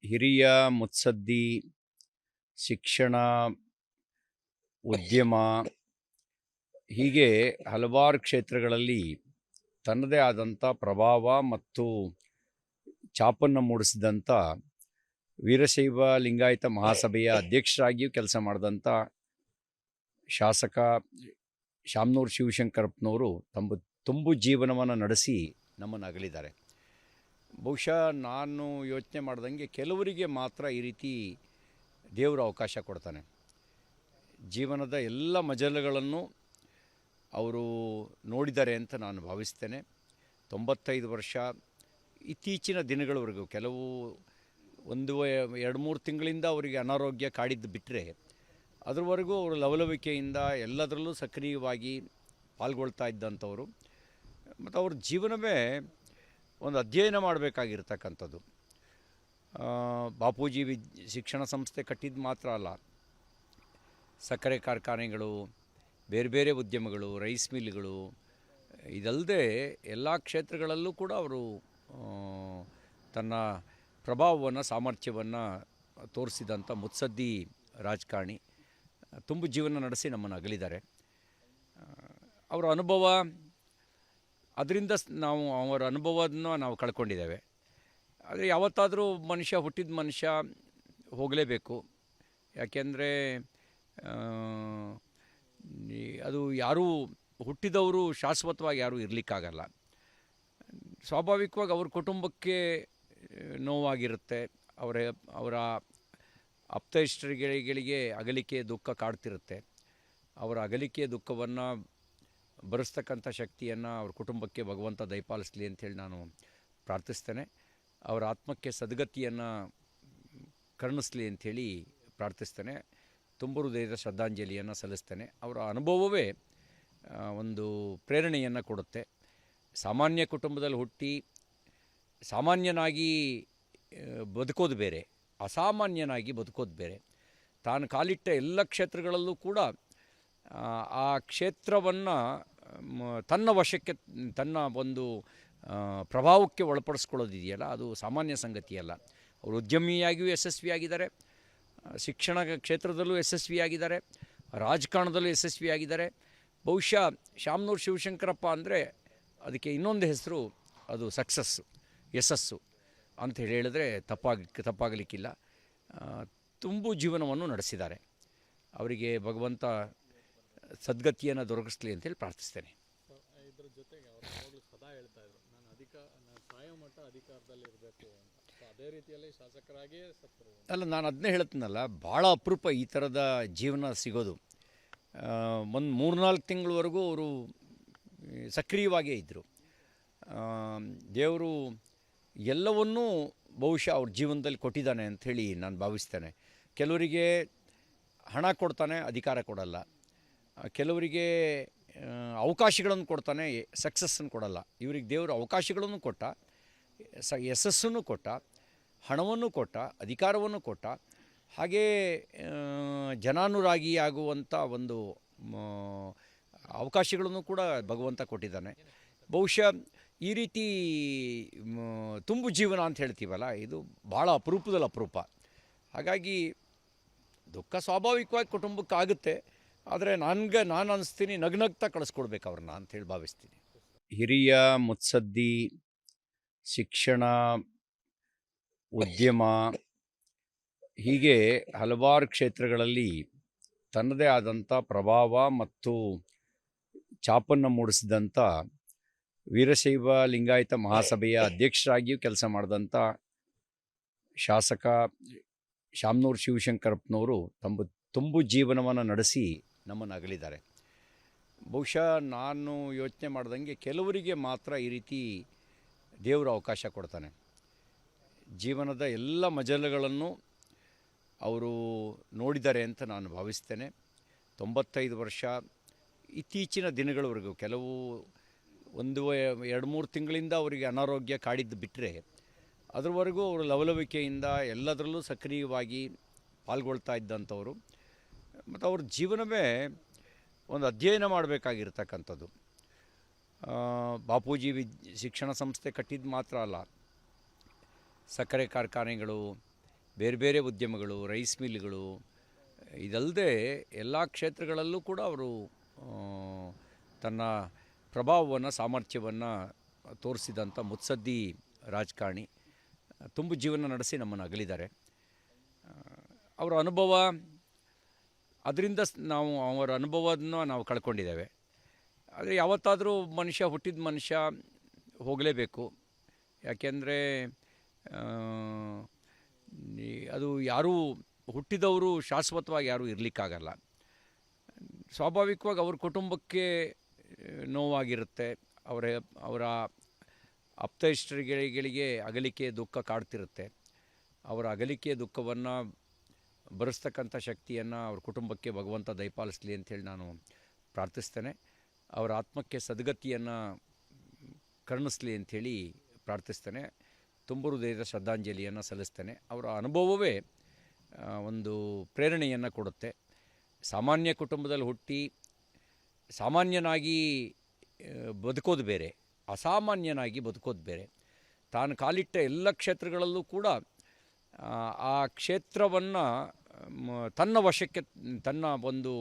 ಹಿರಿಯ ಮುತ್ಸದ್ದಿ, ಶಿಕ್ಷಣ, ಉದ್ಯಮ ಹೀಗೆ ಹಲವಾರು ಕ್ಷೇತ್ರಗಳಲ್ಲಿ ತನ್ನದೇ ಆದಂಥ ಪ್ರಭಾವ ಮತ್ತು ಛಾಪನ್ನು ಮೂಡಿಸಿದಂಥ ವೀರಶೈವ ಲಿಂಗಾಯತ ಮಹಾಸಭೆಯ ಅಧ್ಯಕ್ಷರಾಗಿಯೂ ಕೆಲಸ ಮಾಡಿದಂಥ ಶಾಸಕ ಶಾಮನೂರು ಶಿವಶಂಕರಪ್ಪನವರು ತುಂಬು ಜೀವನವನ್ನು ನಡೆಸಿ ನಮ್ಮನ್ನು ಅಗಲಿದ್ದಾರೆ. ಬಹುಶಃ ನಾನು ಯೋಚನೆ ಮಾಡ್ದಂಗೆ ಕೆಲವರಿಗೆ ಮಾತ್ರ ಈ ರೀತಿ ದೇವರು ಅವಕಾಶ ಕೊಡ್ತಾನೆ. ಜೀವನದ ಎಲ್ಲ ಮಜಲುಗಳನ್ನು ಅವರು ನೋಡಿದ್ದಾರೆ ಅಂತ ನಾನು ಭಾವಿಸ್ತೇನೆ. 95 ವರ್ಷ ಇತ್ತೀಚಿನ ದಿನಗಳವರೆಗೂ ಕೆಲವು 2-3 ತಿಂಗಳಿಂದ ಅವರಿಗೆ ಅನಾರೋಗ್ಯ ಕಾಡಿದ್ದು ಬಿಟ್ಟರೆ ಅದರವರೆಗೂ ಅವರು ಲವಲವಿಕೆಯಿಂದ ಎಲ್ಲದರಲ್ಲೂ ಸಕ್ರಿಯವಾಗಿ ಪಾಲ್ಗೊಳ್ತಾ ಇದ್ದಂಥವರು. ಮತ್ತು ಅವ್ರ ಜೀವನವೇ ಒಂದು ಅಧ್ಯಯನ ಮಾಡಬೇಕಾಗಿರ್ತಕ್ಕಂಥದ್ದು. ಬಾಪೂಜಿ ಶಿಕ್ಷಣ ಸಂಸ್ಥೆ ಕಟ್ಟಿದ್ದು ಮಾತ್ರ ಅಲ್ಲ, ಸಕ್ಕರೆ ಕಾರ್ಖಾನೆಗಳು, ಬೇರೆ ಬೇರೆ ಉದ್ಯಮಗಳು, ರೈಸ್ ಮಿಲ್ಗಳು, ಇದಲ್ಲದೆ ಎಲ್ಲ ಕ್ಷೇತ್ರಗಳಲ್ಲೂ ಕೂಡ ಅವರು ತನ್ನ ಪ್ರಭಾವವನ್ನು, ಸಾಮರ್ಥ್ಯವನ್ನು ತೋರಿಸಿದಂಥ ಮುತ್ಸದ್ದಿ ರಾಜಕಾರಣಿ ತುಂಬು ಜೀವನ ನಡೆಸಿ ನಮ್ಮನ್ನು ಅಗಲಿದ್ದಾರೆ. ಅವರ ಅನುಭವ, ಅದರಿಂದ ನಾವು ಅವರ ಅನುಭವವನ್ನು ನಾವು ಕಳ್ಕೊಂಡಿದ್ದೇವೆ. ಆದರೆ ಯಾವತ್ತಾದರೂ ಹುಟ್ಟಿದ ಮನುಷ್ಯ ಹೋಗಲೇಬೇಕು. ಯಾಕೆಂದರೆ ಅದು ಯಾರೂ ಹುಟ್ಟಿದವರು ಶಾಶ್ವತವಾಗಿ ಯಾರೂ ಇರಲಿಕ್ಕಾಗಲ್ಲ. ಸ್ವಾಭಾವಿಕವಾಗಿ ಅವ್ರ ಕುಟುಂಬಕ್ಕೆ ನೋವಾಗಿರುತ್ತೆ. ಅವರ ಆಪ್ತೇಷ್ಟರಿಗೆ ಅಗಲಿಕೆ ದುಃಖ ಕಾಡ್ತಿರುತ್ತೆ. ಅವರ ಅಗಲಿಕೆ ದುಃಖವನ್ನು ಭರಿಸ್ತಕ್ಕಂಥ ಶಕ್ತಿಯನ್ನು ಅವ್ರ ಕುಟುಂಬಕ್ಕೆ ಭಗವಂತ ದಯಪಾಲಿಸಲಿ ಅಂಥೇಳಿ ನಾನು ಪ್ರಾರ್ಥಿಸ್ತೇನೆ. ಅವರ ಆತ್ಮಕ್ಕೆ ಸದ್ಗತಿಯನ್ನು ಕರುಣಿಸಲಿ ಅಂಥೇಳಿ ಪ್ರಾರ್ಥಿಸ್ತೇನೆ. ತುಂಬು ಹೃದಯದ ಶ್ರದ್ಧಾಂಜಲಿಯನ್ನು ಸಲ್ಲಿಸ್ತೇನೆ. ಅವರ ಅನುಭವವೇ ಒಂದು ಪ್ರೇರಣೆಯನ್ನು ಕೊಡುತ್ತೆ. ಸಾಮಾನ್ಯ ಕುಟುಂಬದಲ್ಲಿ ಹುಟ್ಟಿ ಸಾಮಾನ್ಯನಾಗಿ ಬದುಕೋದು ಬೇರೆ, ಅಸಾಮಾನ್ಯನಾಗಿ ಬದುಕೋದು ಬೇರೆ. ತಾನು ಕಾಲಿಟ್ಟ ಎಲ್ಲ ಕ್ಷೇತ್ರಗಳಲ್ಲೂ ಕೂಡ ಆ ಕ್ಷೇತ್ರವನ್ನು ತನ್ನ ವಶಕ್ಕೆ, ತನ್ನ ಒಂದು ಪ್ರಭಾವಕ್ಕೆ ಒಳಪಡಿಸ್ಕೊಳ್ಳೋದಿದೆಯಲ್ಲ, ಅದು ಸಾಮಾನ್ಯ ಸಂಗತಿಯಲ್ಲ. ಅವರು ಉದ್ಯಮಿಯಾಗಿಯೂ ಯಶಸ್ವಿಯಾಗಿದ್ದಾರೆ, ಶಿಕ್ಷಣ ಕ್ಷೇತ್ರದಲ್ಲೂ ಯಶಸ್ವಿಯಾಗಿದ್ದಾರೆ, ರಾಜಕಾರಣದಲ್ಲೂ ಯಶಸ್ವಿಯಾಗಿದ್ದಾರೆ. ಬಹುಶಃ ಶಾಮನೂರು ಶಿವಶಂಕರಪ್ಪ ಅಂದರೆ ಅದಕ್ಕೆ ಇನ್ನೊಂದು ಹೆಸರು, ಅದು ಸಕ್ಸಸ್ಸು, ಯಶಸ್ಸು ಅಂತ ಹೇಳಿದರೆ ತಪ್ಪಾಗಲಿಕ್ಕಿಲ್ಲ. ತುಂಬು ಜೀವನವನ್ನು ನಡೆಸಿದ್ದಾರೆ. ಅವರಿಗೆ ಭಗವಂತ ಸದ್ಗತಿಯನ್ನು ದೊರಕಿಸಲಿ ಅಂತೇಳಿ ಪ್ರಾರ್ಥಿಸ್ತೇನೆ. ಇದ್ರ ಜೊತೆಗೆ ಅವರು ಯಾವಾಗಲೂ ಸದಾ ಹೇಳ್ತಾ ಇದ್ರು, ನಾನು ಸಾಯೋ ಮಟ್ಟ ಅಧಿಕಾರದಲ್ಲಿ ಇರಬೇಕು ಅಂತ. ಅದೇ ರೀತಿಯಲ್ಲಿ ಶಾಸಕರಾಗಿಯೇ ಸತ್ತರು. ಅಲ್ಲ, ನಾನು ಅದನ್ನೇ ಹೇಳ್ತೀನಲ್ಲ, ಭಾಳ ಅಪರೂಪ ಈ ಥರದ ಜೀವನ ಸಿಗೋದು. ಒಂದು 3-4 ತಿಂಗಳವರೆಗೂ ಅವರು ಸಕ್ರಿಯವಾಗೇ ಇದ್ದರು. ದೇವರು ಎಲ್ಲವನ್ನೂ ಬಹುಶಃ ಅವ್ರ ಜೀವನದಲ್ಲಿ ಕೊಟ್ಟಿದ್ದಾನೆ ಅಂಥೇಳಿ ನಾನು ಭಾವಿಸ್ತೇನೆ. ಕೆಲವರಿಗೆ ಹಣ ಕೊಡ್ತಾನೆ, ಅಧಿಕಾರ ಕೊಡಲ್ಲ. ಕೆಲವರಿಗೆ ಅವಕಾಶಗಳನ್ನು ಕೊಡ್ತಾನೆ, ಸಕ್ಸಸ್ಸನ್ನು ಕೊಡಲ್ಲ. ಇವರಿಗೆ ದೇವರು ಅವಕಾಶಗಳನ್ನು ಕೊಟ್ಟ, ಯಶಸ್ಸನ್ನು ಕೊಟ್ಟ, ಹಣವನ್ನು ಕೊಟ್ಟ, ಅಧಿಕಾರವನ್ನು ಕೊಟ್ಟ, ಹಾಗೇ ಜನಾನುರಾಗಿಯಾಗುವಂಥ ಒಂದು ಅವಕಾಶಗಳನ್ನು ಕೂಡ ಭಗವಂತ ಕೊಟ್ಟಿದ್ದಾನೆ. ಬಹುಶಃ ಈ ರೀತಿ ತುಂಬು ಜೀವನ ಅಂತ ಹೇಳ್ತೀವಲ್ಲ, ಇದು ಭಾಳ ಅಪರೂಪದಲ್ಲಿ ಅಪರೂಪ. ಹಾಗಾಗಿ ದುಃಖ ಸ್ವಾಭಾವಿಕವಾಗಿ ಕುಟುಂಬಕ್ಕಾಗುತ್ತೆ. ಆದರೆ ನಾನು ಅನ್ನಿಸ್ತೀನಿ, ನಗ್ನಗ್ತಾ ಕಳಿಸ್ಕೊಡ್ಬೇಕು ಅವ್ರನ್ನ ಅಂಥೇಳಿ ಭಾವಿಸ್ತೀನಿ. ಹಿರಿಯ ಮುತ್ಸದ್ದಿ, ಶಿಕ್ಷಣ, ಉದ್ಯಮ ಹೀಗೆ ಹಲವಾರು ಕ್ಷೇತ್ರಗಳಲ್ಲಿ ತನ್ನದೇ ಆದಂಥ ಪ್ರಭಾವ ಮತ್ತು ಛಾಪನ್ನು ಮೂಡಿಸಿದಂಥ ವೀರಶೈವ ಲಿಂಗಾಯತ ಮಹಾಸಭೆಯ ಅಧ್ಯಕ್ಷರಾಗಿಯೂ ಕೆಲಸ ಮಾಡಿದಂಥ ಶಾಸಕ ಶಾಮನೂರು ಶಿವಶಂಕರಪ್ಪನವರು ತುಂಬು ಜೀವನವನ್ನು ನಡೆಸಿ ನಮ್ಮನ್ನು ಅಗಲಿದ್ದಾರೆ. ಬಹುಶಃ ನಾನು ಯೋಚನೆ ಮಾಡ್ದಂಗೆ ಕೆಲವರಿಗೆ ಮಾತ್ರ ಈ ರೀತಿ ದೇವರು ಅವಕಾಶ ಕೊಡ್ತಾನೆ. ಜೀವನದ ಎಲ್ಲ ಮಜಲುಗಳನ್ನು ಅವರು ನೋಡಿದ್ದಾರೆ ಅಂತ ನಾನು ಭಾವಿಸ್ತೇನೆ. 95 ವರ್ಷ ಇತ್ತೀಚಿನ ದಿನಗಳವರೆಗೂ ಕೆಲವು 2-3 ತಿಂಗಳಿಂದ ಅವರಿಗೆ ಅನಾರೋಗ್ಯ ಕಾಡಿದ್ದು ಬಿಟ್ಟರೆ ಅದರವರೆಗೂ ಅವರು ಲವಲವಿಕೆಯಿಂದ ಎಲ್ಲದರಲ್ಲೂ ಸಕ್ರಿಯವಾಗಿ ಪಾಲ್ಗೊಳ್ತಾ ಇದ್ದಂಥವರು. ಮತ್ತು ಅವ್ರ ಜೀವನವೇ ಒಂದು ಅಧ್ಯಯನ ಮಾಡಬೇಕಾಗಿರ್ತಕ್ಕಂಥದ್ದು. ಬಾಪೂಜಿ ಶಿಕ್ಷಣ ಸಂಸ್ಥೆ ಕಟ್ಟಿದ್ದು ಮಾತ್ರ ಅಲ್ಲ, ಸಕ್ಕರೆ ಕಾರ್ಖಾನೆಗಳು, ಬೇರೆ ಬೇರೆ ಉದ್ಯಮಗಳು, ರೈಸ್ ಮಿಲ್ಗಳು, ಇದಲ್ಲದೆ ಎಲ್ಲ ಕ್ಷೇತ್ರಗಳಲ್ಲೂ ಕೂಡ ಅವರು ತನ್ನ ಪ್ರಭಾವವನ್ನು, ಸಾಮರ್ಥ್ಯವನ್ನು ತೋರಿಸಿದಂಥ ಮುತ್ಸದ್ದಿ ರಾಜಕಾರಣಿ. ತುಂಬು ಜೀವನ ನಡೆಸಿ ನಮ್ಮನ್ನು ಅಗಲಿದ್ದಾರೆ. ಅವರ ಅನುಭವ, ಅದರಿಂದ ನಾವು ಅವರ ಅನುಭವವನ್ನು ನಾವು ಕಳ್ಕೊಂಡಿದ್ದೇವೆ. ಆದರೆ ಯಾವತ್ತಾದರೂ ಹುಟ್ಟಿದ ಮನುಷ್ಯ ಹೋಗಲೇಬೇಕು. ಯಾಕೆಂದರೆ ಅದು ಯಾರೂ ಹುಟ್ಟಿದವರು ಶಾಶ್ವತವಾಗಿ ಯಾರೂ ಇರಲಿಕ್ಕಾಗಲ್ಲ. ಸ್ವಾಭಾವಿಕವಾಗಿ ಅವ್ರ ಕುಟುಂಬಕ್ಕೆ ನೋವಾಗಿರುತ್ತೆ. ಅವರ ಆಪ್ತೇಷ್ಟರಿಗೆ ಅಗಲಿಕೆ ದುಃಖ ಕಾಡ್ತಿರುತ್ತೆ. ಅವರ ಅಗಲಿಕೆಯ ದುಃಖವನ್ನು ಭರಿಸ್ತಕ್ಕಂಥ ಶಕ್ತಿಯನ್ನು ಅವ್ರ ಕುಟುಂಬಕ್ಕೆ ಭಗವಂತ ದಯಪಾಲಿಸಲಿ ಅಂಥೇಳಿ ನಾನು ಪ್ರಾರ್ಥಿಸ್ತೇನೆ. ಅವರ ಆತ್ಮಕ್ಕೆ ಸದ್ಗತಿಯನ್ನು ಕರುಣಿಸಲಿ ಅಂಥೇಳಿ ಪ್ರಾರ್ಥಿಸ್ತೇನೆ. ತುಂಬ ಹೃದಯದ ಶ್ರದ್ಧಾಂಜಲಿಯನ್ನು ಸಲ್ಲಿಸ್ತೇನೆ. ಅವರ ಅನುಭವವೇ ಒಂದು ಪ್ರೇರಣೆಯನ್ನು ಕೊಡುತ್ತೆ. ಸಾಮಾನ್ಯ ಕುಟುಂಬದಲ್ಲಿ ಹುಟ್ಟಿ ಸಾಮಾನ್ಯನಾಗಿ ಬದುಕೋದು ಬೇರೆ, ಅಸಾಮಾನ್ಯನಾಗಿ ಬದುಕೋದು ಬೇರೆ. ತಾನು ಕಾಲಿಟ್ಟ ಎಲ್ಲ ಕ್ಷೇತ್ರಗಳಲ್ಲೂ ಕೂಡ ಆ ಕ್ಷೇತ್ರವನ್ನು ತನ್ನ ವಶಕ್ಕೆ, ತನ್ನ ಒಂದು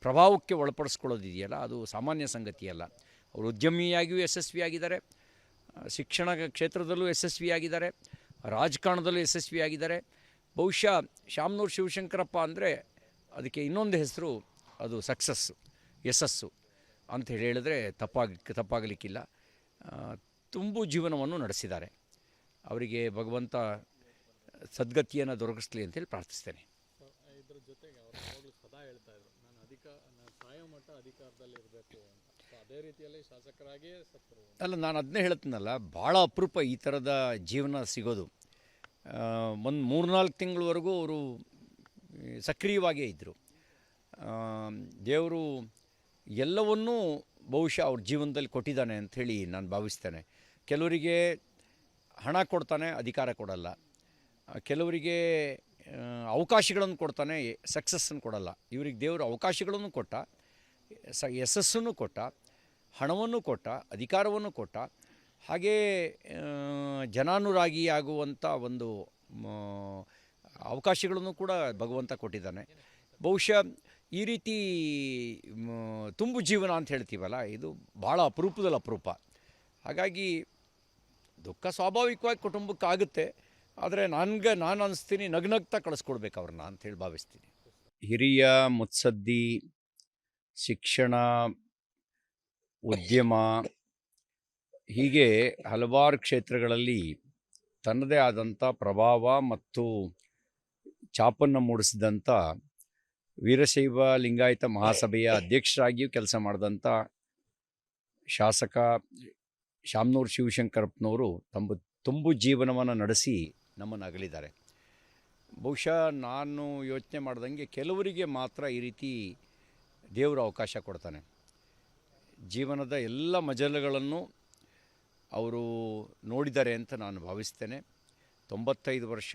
ಪ್ರಭಾವಕ್ಕೆ ಒಳಪಡಿಸ್ಕೊಳ್ಳೋದಿದೆಯಲ್ಲ, ಅದು ಸಾಮಾನ್ಯ ಸಂಗತಿಯಲ್ಲ. ಅವರು ಉದ್ಯಮಿಯಾಗಿಯೂ ಯಶಸ್ವಿಯಾಗಿದ್ದಾರೆ, ಶಿಕ್ಷಣ ಕ್ಷೇತ್ರದಲ್ಲೂ ಯಶಸ್ವಿಯಾಗಿದ್ದಾರೆ, ರಾಜಕಾರಣದಲ್ಲೂ ಯಶಸ್ವಿಯಾಗಿದ್ದಾರೆ. ಬಹುಶಃ ಶಾಮನೂರು ಶಿವಶಂಕರಪ್ಪ ಅಂದರೆ ಅದಕ್ಕೆ ಇನ್ನೊಂದು ಹೆಸರು, ಅದು ಸಕ್ಸಸ್ಸು, ಯಶಸ್ಸು ಅಂತ ಹೇಳಿದರೆ ತಪ್ಪಾಗಲಿಕ್ಕಿಲ್ಲ. ತುಂಬು ಜೀವನವನ್ನು ನಡೆಸಿದ್ದಾರೆ. ಅವರಿಗೆ ಭಗವಂತ ಸದ್ಗತಿಯನ್ನು ದೊರಕಿಸಲಿ ಅಂತೇಳಿ ಪ್ರಾರ್ಥಿಸ್ತೇನೆ. ಇದ್ರ ಜೊತೆಗೆ ಅವರು ಯಾವಾಗಲೂ ಸದಾ ಹೇಳ್ತಾ ಇದ್ರು, ನಾನು ಸಾಯೋ ಮಟ್ಟ ಅಧಿಕಾರದಲ್ಲಿ ಇರಬೇಕು ಅಂತ. ಸೊ ಅದೇ ರೀತಿಯಲ್ಲಿ ಶಾಸಕರಾಗಿಯೇ ಸತ್ತರು. ಅಲ್ಲ, ನಾನು ಅದನ್ನೇ ಹೇಳ್ತೀನಲ್ಲ, ಭಾಳ ಅಪರೂಪ ಈ ಥರದ ಜೀವನ ಸಿಗೋದು. ಒಂದು 3-4 ತಿಂಗಳವರೆಗೂ ಅವರು ಸಕ್ರಿಯವಾಗೇ ಇದ್ದರು. ದೇವರು ಎಲ್ಲವನ್ನೂ ಬಹುಶಃ ಅವ್ರ ಜೀವನದಲ್ಲಿ ಕೊಟ್ಟಿದ್ದಾನೆ ಅಂಥೇಳಿ ನಾನು ಭಾವಿಸ್ತೇನೆ. ಕೆಲವರಿಗೆ ಹಣ ಕೊಡ್ತಾನೆ, ಅಧಿಕಾರ ಕೊಡಲ್ಲ. ಕೆಲವರಿಗೆ ಅವಕಾಶಗಳನ್ನು ಕೊಡ್ತಾನೆ, ಸಕ್ಸಸ್ಸನ್ನು ಕೊಡಲ್ಲ. ಇವರಿಗೆ ದೇವರು ಅವಕಾಶಗಳನ್ನು ಕೊಟ್ಟ, ಯಶಸ್ಸನ್ನು ಕೊಟ್ಟ, ಹಣವನ್ನು ಕೊಟ್ಟ, ಅಧಿಕಾರವನ್ನು ಕೊಟ್ಟ, ಹಾಗೇ ಜನಾನುರಾಗಿಯಾಗುವಂಥ ಒಂದು ಅವಕಾಶಗಳನ್ನು ಕೂಡ ಭಗವಂತ ಕೊಟ್ಟಿದ್ದಾನೆ. ಬಹುಶಃ ಈ ರೀತಿ ತುಂಬು ಜೀವನ ಅಂತ ಹೇಳ್ತೀವಲ್ಲ, ಇದು ಭಾಳ ಅಪರೂಪದಲ್ಲಿ ಅಪರೂಪ. ಹಾಗಾಗಿ ದುಃಖ ಸ್ವಾಭಾವಿಕವಾಗಿ ಕುಟುಂಬಕ್ಕಾಗುತ್ತೆ. ಆದರೆ ನಾನು ಅನಿಸ್ತೀನಿ, ನಗ್ನಗ್ತಾ ಕಳಿಸ್ಕೊಡ್ಬೇಕು ಅವ್ರನ್ನ ಅಂಥೇಳಿ ಭಾವಿಸ್ತೀನಿ. ಹಿರಿಯ ಮುತ್ಸದ್ದಿ, ಶಿಕ್ಷಣ, ಉದ್ಯಮ, ಹೀಗೆ ಹಲವಾರು ಕ್ಷೇತ್ರಗಳಲ್ಲಿ ತನ್ನದೇ ಆದಂಥ ಪ್ರಭಾವ ಮತ್ತು ಛಾಪನ್ನು ಮೂಡಿಸಿದಂಥ ವೀರಶೈವ ಲಿಂಗಾಯತ ಮಹಾಸಭೆಯ ಅಧ್ಯಕ್ಷರಾಗಿಯೂ ಕೆಲಸ ಮಾಡಿದಂಥ ಶಾಸಕ ಶಾಮನೂರು ಶಿವಶಂಕರಪ್ಪನವರು ತುಂಬು ಜೀವನವನ್ನು ನಡೆಸಿ ನಮ್ಮನ್ನು ಅಗಲಿದ್ದಾರೆ. ಬಹುಶಃ ನಾನು ಯೋಚನೆ ಮಾಡ್ದಂಗೆ ಕೆಲವರಿಗೆ ಮಾತ್ರ ಈ ರೀತಿ ದೇವರು ಅವಕಾಶ ಕೊಡ್ತಾನೆ. ಜೀವನದ ಎಲ್ಲ ಮಜಲುಗಳನ್ನು ಅವರು ನೋಡಿದ್ದಾರೆ ಅಂತ ನಾನು ಭಾವಿಸ್ತೇನೆ. 95 ವರ್ಷ,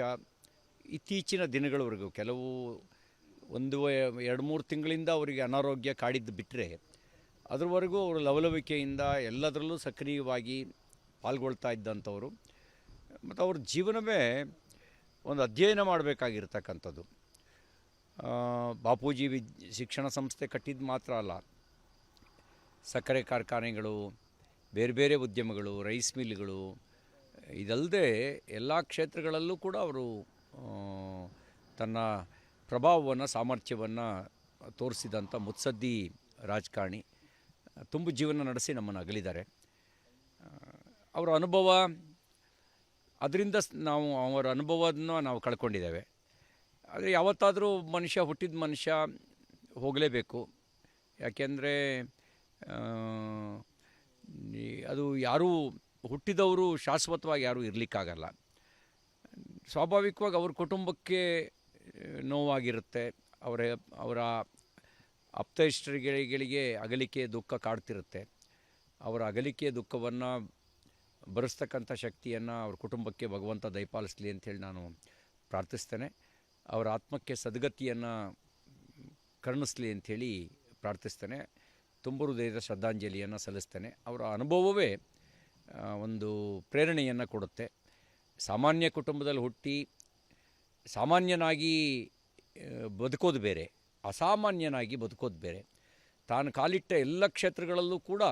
ಇತ್ತೀಚಿನ ದಿನಗಳವರೆಗೂ, ಕೆಲವು 2-3 ತಿಂಗಳಿಂದ ಅವರಿಗೆ ಅನಾರೋಗ್ಯ ಕಾಡಿದ್ದು ಬಿಟ್ಟರೆ, ಅದರವರೆಗೂ ಅವರು ಲವಲವಿಕೆಯಿಂದ ಎಲ್ಲದರಲ್ಲೂ ಸಕ್ರಿಯವಾಗಿ ಪಾಲ್ಗೊಳ್ತಾ ಇದ್ದಂಥವರು. ಮತ್ತು ಅವ್ರ ಜೀವನವೇ ಒಂದು ಅಧ್ಯಯನ ಮಾಡಬೇಕಾಗಿರ್ತಕ್ಕಂಥದ್ದು. ಬಾಪೂಜಿ ಶಿಕ್ಷಣ ಸಂಸ್ಥೆ ಕಟ್ಟಿದ್ದು ಮಾತ್ರ ಅಲ್ಲ, ಸಕ್ಕರೆ ಕಾರ್ಖಾನೆಗಳು, ಬೇರೆ ಬೇರೆ ಉದ್ಯಮಗಳು, ರೈಸ್ ಮಿಲ್ಗಳು, ಇದಲ್ಲದೆ ಎಲ್ಲ ಕ್ಷೇತ್ರಗಳಲ್ಲೂ ಕೂಡ ಅವರು ತನ್ನ ಪ್ರಭಾವವನ್ನು, ಸಾಮರ್ಥ್ಯವನ್ನು ತೋರಿಸಿದಂಥ ಮುತ್ಸದ್ದಿ ರಾಜಕಾರಣಿ. ತುಂಬು ಜೀವನ ನಡೆಸಿ ನಮ್ಮನ್ನು ಅಗಲಿದ್ದಾರೆ. ಅವರ ಅನುಭವ, ಅದರಿಂದ ಅವರ ಅನುಭವವನ್ನು ನಾವು ಕಳ್ಕೊಂಡಿದ್ದೇವೆ. ಆದರೆ ಯಾವತ್ತಾದರೂ ಹುಟ್ಟಿದ ಮನುಷ್ಯ ಹೋಗಲೇಬೇಕು. ಯಾಕೆಂದರೆ ಅದು ಯಾರೂ ಹುಟ್ಟಿದವರು ಶಾಶ್ವತವಾಗಿ ಯಾರೂ ಇರಲಿಕ್ಕಾಗಲ್ಲ. ಸ್ವಾಭಾವಿಕವಾಗಿ ಅವ್ರ ಕುಟುಂಬಕ್ಕೆ ನೋವಾಗಿರುತ್ತೆ. ಅವರ ಆಪ್ತೇಷ್ಟರಿಗೆ ಅಗಲಿಕೆ ದುಃಖ ಕಾಡ್ತಿರುತ್ತೆ. ಅವರ ಅಗಲಿಕೆಯ ದುಃಖವನ್ನು ಭರಿಸ್ತಕ್ಕಂಥ ಶಕ್ತಿಯನ್ನು ಅವ್ರ ಕುಟುಂಬಕ್ಕೆ ಭಗವಂತ ದಯಪಾಲಿಸಲಿ ಅಂಥೇಳಿ ನಾನು ಪ್ರಾರ್ಥಿಸ್ತೇನೆ. ಅವರ ಆತ್ಮಕ್ಕೆ ಸದ್ಗತಿಯನ್ನು ಕರುಣಿಸಲಿ ಅಂಥೇಳಿ ಪ್ರಾರ್ಥಿಸ್ತೇನೆ. ತುಂಬ ಹೃದಯದ ಶ್ರದ್ಧಾಂಜಲಿಯನ್ನು ಸಲ್ಲಿಸ್ತೇನೆ. ಅವರ ಅನುಭವವೇ ಒಂದು ಪ್ರೇರಣೆಯನ್ನು ಕೊಡುತ್ತೆ. ಸಾಮಾನ್ಯ ಕುಟುಂಬದಲ್ಲಿ ಹುಟ್ಟಿ ಸಾಮಾನ್ಯನಾಗಿ ಬದುಕೋದು ಬೇರೆ, ಅಸಾಮಾನ್ಯನಾಗಿ ಬದುಕೋದು ಬೇರೆ. ತಾನು ಕಾಲಿಟ್ಟ ಎಲ್ಲ ಕ್ಷೇತ್ರಗಳಲ್ಲೂ ಕೂಡ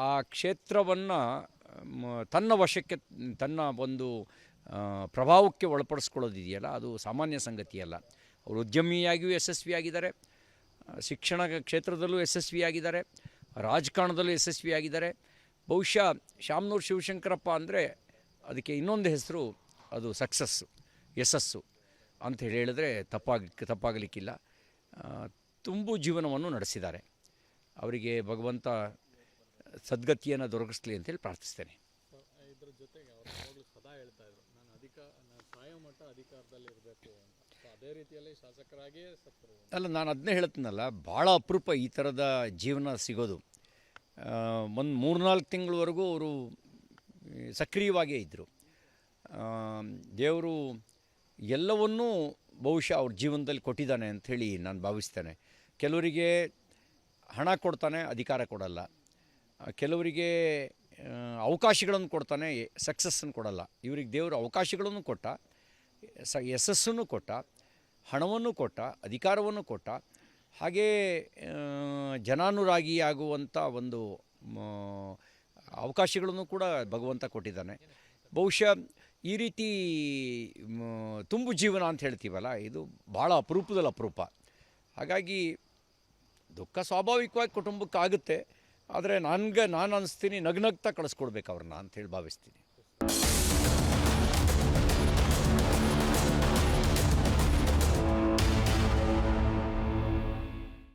ಆ ಕ್ಷೇತ್ರವನ್ನು ತನ್ನ ವಶಕ್ಕೆ, ತನ್ನ ಒಂದು ಪ್ರಭಾವಕ್ಕೆ ಒಳಪಡಿಸ್ಕೊಳ್ಳೋದಿದೆಯಲ್ಲ, ಅದು ಸಾಮಾನ್ಯ ಸಂಗತಿಯಲ್ಲ. ಅವರು ಉದ್ಯಮಿಯಾಗಿಯೂ ಯಶಸ್ವಿಯಾಗಿದ್ದಾರೆ, ಶಿಕ್ಷಣ ಕ್ಷೇತ್ರದಲ್ಲೂ ಯಶಸ್ವಿಯಾಗಿದ್ದಾರೆ, ರಾಜಕಾರಣದಲ್ಲೂ ಯಶಸ್ವಿಯಾಗಿದ್ದಾರೆ. ಬಹುಶಃ ಶಾಮನೂರು ಶಿವಶಂಕರಪ್ಪ ಅಂದರೆ ಅದಕ್ಕೆ ಇನ್ನೊಂದು ಹೆಸರು, ಅದು ಸಕ್ಸಸ್ಸು, ಯಶಸ್ಸು ಅಂತ ಹೇಳಿದರೆ ತಪ್ಪಾಗಲಿಕ್ಕಿಲ್ಲ. ತುಂಬು ಜೀವನವನ್ನು ನಡೆಸಿದ್ದಾರೆ. ಅವರಿಗೆ ಭಗವಂತ ಸದ್ಗತಿಯನ್ನು ದೊರಕಿಸ್ಲಿ ಅಂತೇಳಿ ಪ್ರಾರ್ಥಿಸ್ತೇನೆ. ಇದ್ರ ಜೊತೆಗೆ ಅವರು ಯಾವಾಗಲೂ ಸದಾ ಹೇಳ್ತಾ ಇದ್ರು, ನಾನು ಸಾಯೋ ಮಟ್ಟ ಅಧಿಕಾರದಲ್ಲಿ ಇರಬೇಕು ಅಂತ. ಸೊ ಅದೇ ರೀತಿಯಲ್ಲಿ ಶಾಸಕರಾಗಿಯೇ ಸತ್ತರು. ಅಲ್ಲ, ನಾನು ಅದನ್ನೇ ಹೇಳ್ತೀನಲ್ಲ, ಭಾಳ ಅಪರೂಪ ಈ ಥರದ ಜೀವನ ಸಿಗೋದು. ಒಂದು 3-4 ತಿಂಗಳವರೆಗೂ ಅವರು ಸಕ್ರಿಯವಾಗೇ ಇದ್ದರು. ದೇವರು ಎಲ್ಲವನ್ನೂ ಬಹುಶಃ ಅವ್ರ ಜೀವನದಲ್ಲಿ ಕೊಟ್ಟಿದ್ದಾನೆ ಅಂಥೇಳಿ ನಾನು ಭಾವಿಸ್ತೇನೆ. ಕೆಲವರಿಗೆ ಹಣ ಕೊಡ್ತಾನೆ, ಅಧಿಕಾರ ಕೊಡಲ್ಲ. ಕೆಲವರಿಗೆ ಅವಕಾಶಗಳನ್ನು ಕೊಡ್ತಾನೆ, ಸಕ್ಸಸ್ಸನ್ನು ಕೊಡಲ್ಲ. ಇವರಿಗೆ ದೇವರು ಅವಕಾಶಗಳನ್ನು ಕೊಟ್ಟ, ಯಶಸ್ಸನ್ನು ಕೊಟ್ಟ, ಹಣವನ್ನು ಕೊಟ್ಟ, ಅಧಿಕಾರವನ್ನು ಕೊಟ್ಟ, ಹಾಗೇ ಜನಾನುರಾಗಿಯಾಗುವಂಥ ಒಂದು ಅವಕಾಶಗಳನ್ನು ಕೂಡ ಭಗವಂತ ಕೊಟ್ಟಿದ್ದಾನೆ. ಬಹುಶಃ ಈ ರೀತಿ ತುಂಬು ಜೀವನ ಅಂತ ಹೇಳ್ತೀವಲ್ಲ, ಇದು ಭಾಳ ಅಪರೂಪದಲ್ಲಿ ಅಪರೂಪ. ಹಾಗಾಗಿ ದುಃಖ ಸ್ವಾಭಾವಿಕವಾಗಿ ಕುಟುಂಬಕ್ಕಾಗುತ್ತೆ, ಆದರೆ ನಾನು ಅನ್ನಿಸ್ತೀನಿ ನಗ್ನಗ್ತಾ ಕಳಿಸ್ಕೊಡ್ಬೇಕು ಅವ್ರನ್ನ ಅಂಥೇಳಿ ಭಾವಿಸ್ತೀನಿ.